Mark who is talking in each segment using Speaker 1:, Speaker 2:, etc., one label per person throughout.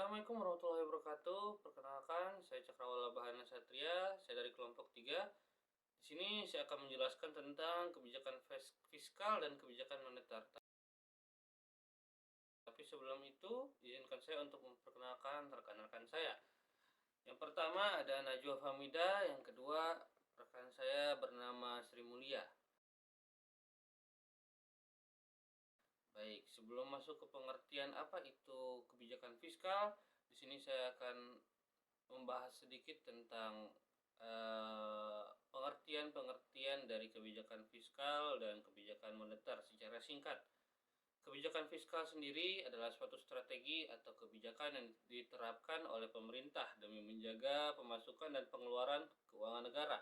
Speaker 1: Assalamualaikum warahmatullahi wabarakatuh. Perkenalkan, saya Cakrawala Bahana Satria. Saya dari kelompok 3. Di sini saya akan menjelaskan tentang kebijakan fiskal dan kebijakan moneter. Tapi sebelum itu, izinkan saya untuk memperkenalkan rekan-rekan saya. Yang pertama ada Najwa Famida, yang kedua rekan saya bernama Sri Mulia. Baik, sebelum masuk ke pengertian apa itu kebijakan fiskal, di sini saya akan membahas sedikit tentang pengertian dari kebijakan fiskal dan kebijakan moneter secara singkat. Kebijakan fiskal sendiri adalah suatu strategi atau kebijakan yang diterapkan oleh pemerintah demi menjaga pemasukan dan pengeluaran keuangan negara.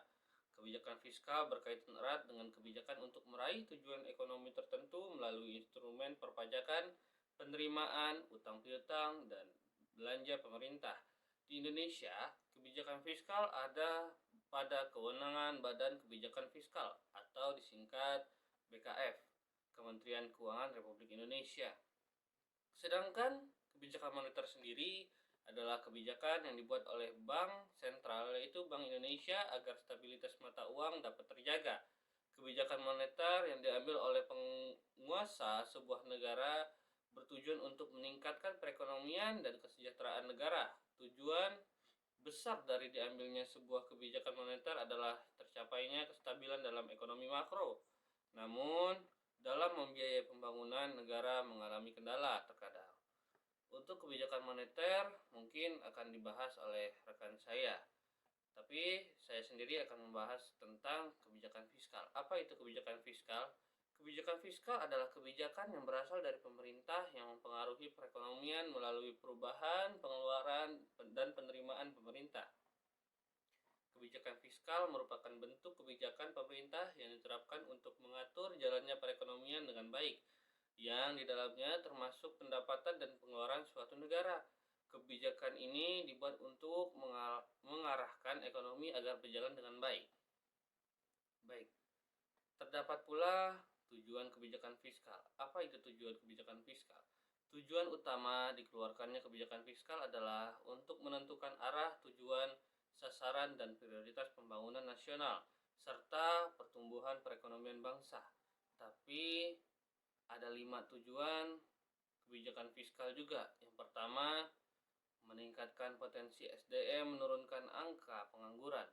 Speaker 1: Kebijakan fiskal berkaitan erat dengan kebijakan untuk meraih tujuan ekonomi tertentu melalui instrumen perpajakan, penerimaan, utang piutang, dan belanja pemerintah. Di Indonesia, kebijakan fiskal ada pada kewenangan Badan Kebijakan Fiskal atau disingkat BKF, Kementerian Keuangan Republik Indonesia. Sedangkan kebijakan moneter sendiri adalah kebijakan yang dibuat oleh Bank Sentral, yaitu Bank Indonesia, agar stabilitas mata uang dapat terjaga. Kebijakan moneter yang diambil oleh penguasa sebuah negara bertujuan untuk meningkatkan perekonomian dan kesejahteraan negara. Tujuan besar dari diambilnya sebuah kebijakan moneter adalah tercapainya kestabilan dalam ekonomi makro. Namun, dalam membiayai pembangunan, negara mengalami kendala terkadang. Untuk kebijakan moneter mungkin akan dibahas oleh rekan saya, tapi saya sendiri akan membahas tentang kebijakan fiskal. Apa itu kebijakan fiskal? Kebijakan fiskal adalah kebijakan yang berasal dari pemerintah yang mempengaruhi perekonomian melalui perubahan, pengeluaran, dan penerimaan pemerintah. Kebijakan fiskal merupakan bentuk kebijakan pemerintah yang diterapkan untuk mengatur jalannya perekonomian dengan baik, yang di dalamnya termasuk pendapatan dan pengeluaran suatu negara. Kebijakan ini dibuat untuk mengarahkan ekonomi agar berjalan dengan baik. Terdapat pula tujuan kebijakan fiskal. Apa itu tujuan kebijakan fiskal? Tujuan utama dikeluarkannya kebijakan fiskal adalah untuk menentukan arah, tujuan, sasaran, dan prioritas pembangunan nasional serta pertumbuhan perekonomian bangsa. Tapi ada 5 tujuan kebijakan fiskal juga. Yang pertama, meningkatkan potensi SDM, menurunkan angka pengangguran.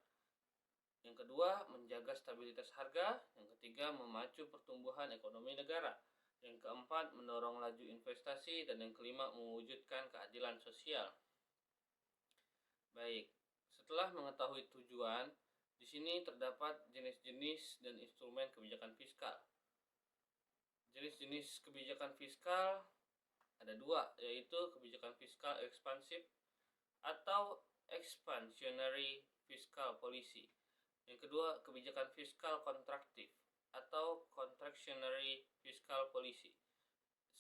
Speaker 1: Yang kedua, menjaga stabilitas harga. Yang ketiga, memacu pertumbuhan ekonomi negara. Yang keempat, mendorong laju investasi. Dan yang kelima, mewujudkan keadilan sosial. Baik, setelah mengetahui tujuan, di sini terdapat jenis-jenis dan instrumen kebijakan fiskal. Jenis-jenis kebijakan fiskal ada 2, yaitu kebijakan fiskal ekspansif atau expansionary fiscal policy. Yang kedua, kebijakan fiskal kontraktif atau contractionary fiscal policy.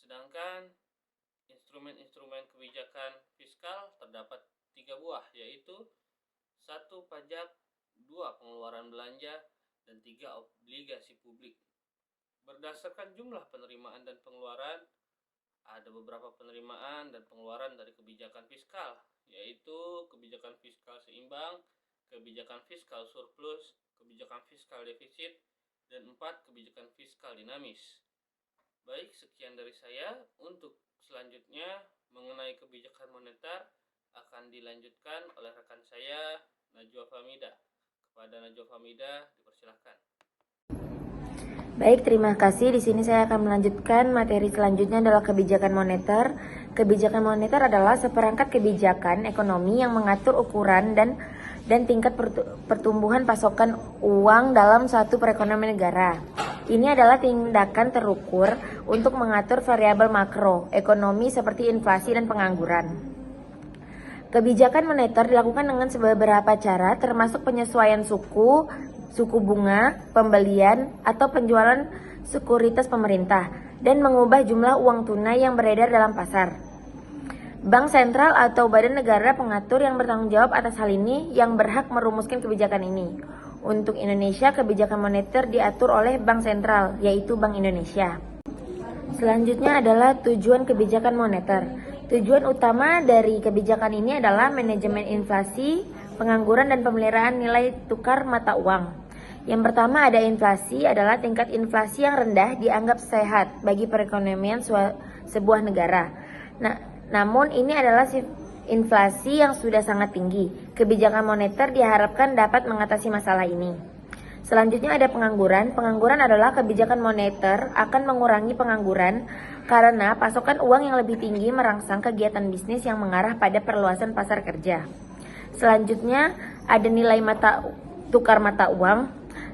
Speaker 1: Sedangkan instrumen-instrumen kebijakan fiskal terdapat 3 buah, yaitu 1. Pajak, 2. Pengeluaran belanja, dan 3. Obligasi publik. Berdasarkan jumlah penerimaan dan pengeluaran, ada beberapa penerimaan dan pengeluaran dari kebijakan fiskal, yaitu kebijakan fiskal seimbang, kebijakan fiskal surplus, kebijakan fiskal defisit, dan 4. Kebijakan fiskal dinamis. Baik, sekian dari saya. Untuk selanjutnya mengenai kebijakan moneter akan dilanjutkan oleh rekan saya Najwa Famida. Kepada Najwa Famida dipersilahkan.
Speaker 2: Baik, terima kasih. Di sini saya akan melanjutkan materi selanjutnya adalah kebijakan moneter. Kebijakan moneter adalah seperangkat kebijakan ekonomi yang mengatur ukuran dan tingkat pertumbuhan pasokan uang dalam suatu perekonomian negara. Ini adalah tindakan terukur untuk mengatur variabel makro ekonomi seperti inflasi dan pengangguran. Kebijakan moneter dilakukan dengan beberapa cara, termasuk penyesuaian suku bunga, pembelian atau penjualan sekuritas pemerintah, dan mengubah jumlah uang tunai yang beredar dalam pasar. Bank Sentral atau badan negara pengatur yang bertanggung jawab atas hal ini yang berhak merumuskan kebijakan ini. Untuk Indonesia, kebijakan moneter diatur oleh Bank Sentral, yaitu Bank Indonesia. Selanjutnya adalah tujuan kebijakan moneter. Tujuan utama dari kebijakan ini adalah manajemen inflasi, pengangguran, dan pemeliharaan nilai tukar mata uang. Yang pertama ada inflasi, adalah tingkat inflasi yang rendah dianggap sehat bagi perekonomian sebuah negara. Namun ini adalah inflasi yang sudah sangat tinggi. Kebijakan moneter diharapkan dapat mengatasi masalah ini. Selanjutnya ada pengangguran. Pengangguran adalah kebijakan moneter akan mengurangi pengangguran karena pasokan uang yang lebih tinggi merangsang kegiatan bisnis yang mengarah pada perluasan pasar kerja. Selanjutnya ada nilai tukar mata uang.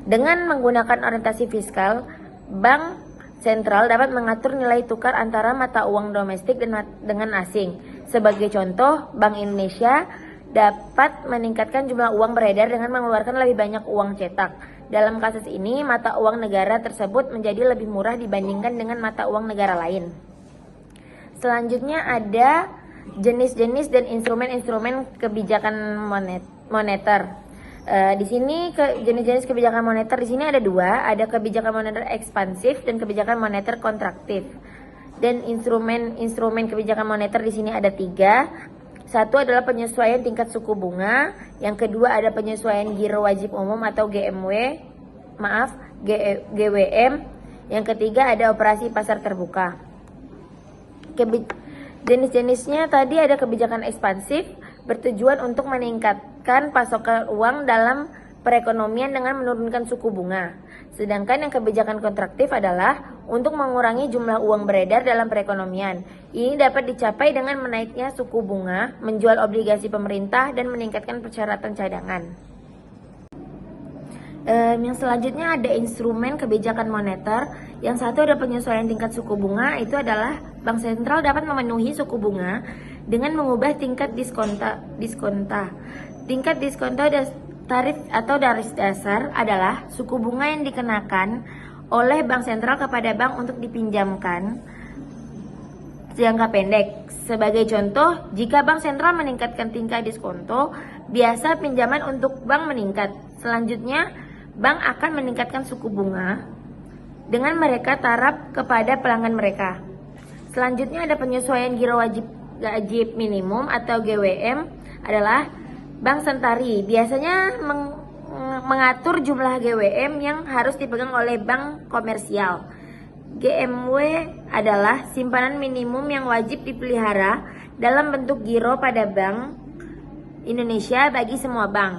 Speaker 2: Dengan menggunakan orientasi fiskal, Bank Sentral dapat mengatur nilai tukar antara mata uang domestik dengan asing. Sebagai contoh, Bank Indonesia dapat meningkatkan jumlah uang beredar dengan mengeluarkan lebih banyak uang cetak. Dalam kasus ini, mata uang negara tersebut menjadi lebih murah dibandingkan dengan mata uang negara lain. Selanjutnya ada jenis-jenis dan instrumen-instrumen kebijakan moneter. Di sini jenis-jenis kebijakan moneter di sini ada dua, ada kebijakan moneter ekspansif dan kebijakan moneter kontraktif. Dan instrumen kebijakan moneter di sini ada tiga. Satu adalah penyesuaian tingkat suku bunga, yang kedua ada penyesuaian giro wajib umum atau GWM, yang ketiga ada operasi pasar terbuka. Jenis-jenisnya tadi ada kebijakan ekspansif, bertujuan untuk meningkatkan pasokan uang dalam perekonomian dengan menurunkan suku bunga. Sedangkan yang kebijakan kontraktif adalah untuk mengurangi jumlah uang beredar dalam perekonomian. Ini dapat dicapai dengan menaiknya suku bunga, menjual obligasi pemerintah, dan meningkatkan persyaratan cadangan. Yang selanjutnya ada instrumen kebijakan moneter. Yang satu ada penyesuaian tingkat suku bunga, itu adalah Bank Sentral dapat memenuhi suku bunga dengan mengubah tingkat diskonta. Tingkat diskonta tarif atau garis dasar adalah suku bunga yang dikenakan oleh Bank Sentral kepada bank untuk dipinjamkan jangka pendek. Sebagai contoh, jika Bank Sentral meningkatkan tingkat diskonto, biasa pinjaman untuk bank meningkat. Selanjutnya, bank akan meningkatkan suku bunga dengan mereka taraf kepada pelanggan mereka. Selanjutnya ada penyesuaian giro wajib minimum atau GWM, adalah Bank Sentari biasanya mengatur jumlah GWM yang harus dipegang oleh bank komersial. GMW adalah simpanan minimum yang wajib dipelihara dalam bentuk giro pada Bank Indonesia bagi semua bank.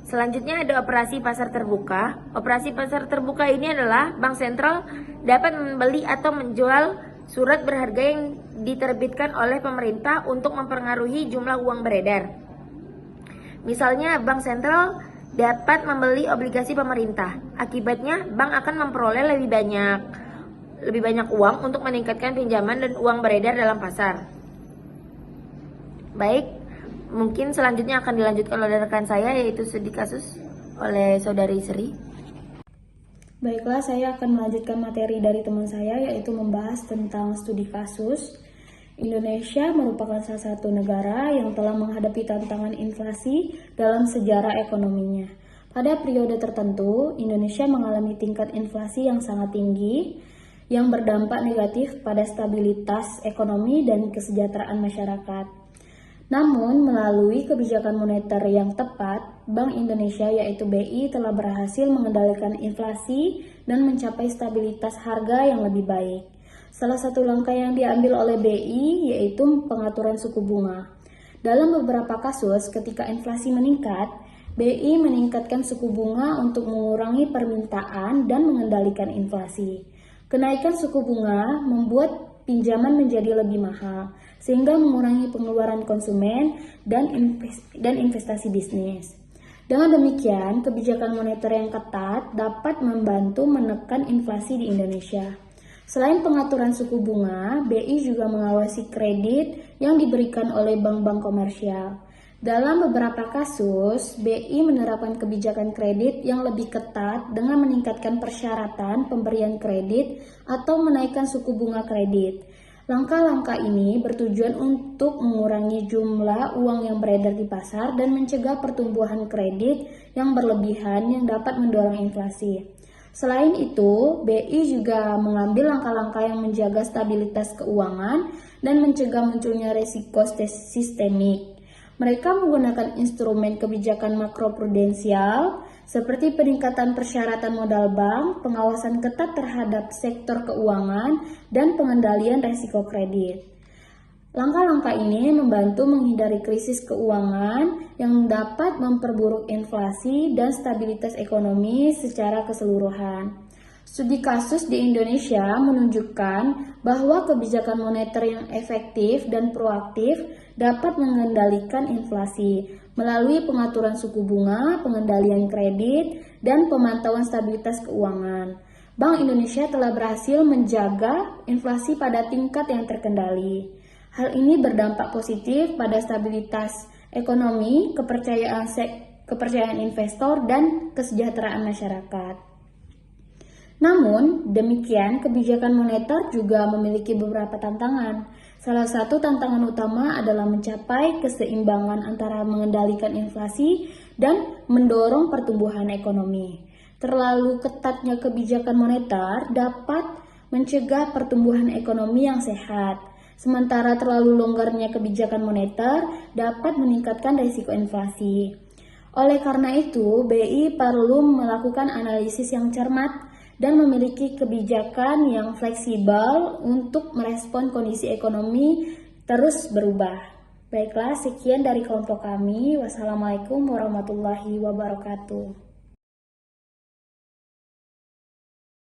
Speaker 2: Selanjutnya ada operasi pasar terbuka. Operasi pasar terbuka ini adalah Bank Sentral dapat membeli atau menjual surat berharga yang diterbitkan oleh pemerintah untuk mempengaruhi jumlah uang beredar. Misalnya, Bank Sentral dapat membeli obligasi pemerintah. Akibatnya, bank akan memperoleh lebih banyak uang untuk meningkatkan pinjaman dan uang beredar dalam pasar. Baik, mungkin selanjutnya akan dilanjutkan oleh rekan saya, yaitu studi kasus oleh Saudari Sri.
Speaker 3: Baiklah, saya akan melanjutkan materi dari teman saya, yaitu membahas tentang studi kasus. Indonesia merupakan salah satu negara yang telah menghadapi tantangan inflasi dalam sejarah ekonominya. Pada periode tertentu, Indonesia mengalami tingkat inflasi yang sangat tinggi, yang berdampak negatif pada stabilitas ekonomi dan kesejahteraan masyarakat. Namun, melalui kebijakan moneter yang tepat, Bank Indonesia yaitu BI telah berhasil mengendalikan inflasi dan mencapai stabilitas harga yang lebih baik. Salah satu langkah yang diambil oleh BI yaitu pengaturan suku bunga. Dalam beberapa kasus, ketika inflasi meningkat, BI meningkatkan suku bunga untuk mengurangi permintaan dan mengendalikan inflasi. Kenaikan suku bunga membuat pinjaman menjadi lebih mahal, sehingga mengurangi pengeluaran konsumen dan investasi bisnis. Dengan demikian, kebijakan moneter yang ketat dapat membantu menekan inflasi di Indonesia. Selain pengaturan suku bunga, BI juga mengawasi kredit yang diberikan oleh bank-bank komersial. Dalam beberapa kasus, BI menerapkan kebijakan kredit yang lebih ketat dengan meningkatkan persyaratan pemberian kredit atau menaikkan suku bunga kredit. Langkah-langkah ini bertujuan untuk mengurangi jumlah uang yang beredar di pasar dan mencegah pertumbuhan kredit yang berlebihan yang dapat mendorong inflasi. Selain itu, BI juga mengambil langkah-langkah yang menjaga stabilitas keuangan dan mencegah munculnya resiko sistemik. Mereka menggunakan instrumen kebijakan makroprudensial seperti peningkatan persyaratan modal bank, pengawasan ketat terhadap sektor keuangan, dan pengendalian resiko kredit. Langkah-langkah ini membantu menghindari krisis keuangan yang dapat memperburuk inflasi dan stabilitas ekonomi secara keseluruhan. Studi kasus di Indonesia menunjukkan bahwa kebijakan moneter yang efektif dan proaktif dapat mengendalikan inflasi melalui pengaturan suku bunga, pengendalian kredit, dan pemantauan stabilitas keuangan. Bank Indonesia telah berhasil menjaga inflasi pada tingkat yang terkendali. Hal ini berdampak positif pada stabilitas ekonomi, kepercayaan investor, dan kesejahteraan masyarakat. Namun, demikian kebijakan moneter juga memiliki beberapa tantangan. Salah satu tantangan utama adalah mencapai keseimbangan antara mengendalikan inflasi dan mendorong pertumbuhan ekonomi. Terlalu ketatnya kebijakan moneter dapat mencegah pertumbuhan ekonomi yang sehat. Sementara terlalu longgarnya kebijakan moneter dapat meningkatkan risiko inflasi. Oleh karena itu, BI perlu melakukan analisis yang cermat dan memiliki kebijakan yang fleksibel untuk merespon kondisi ekonomi terus berubah. Baiklah, sekian dari kelompok kami. Wassalamualaikum warahmatullahi wabarakatuh.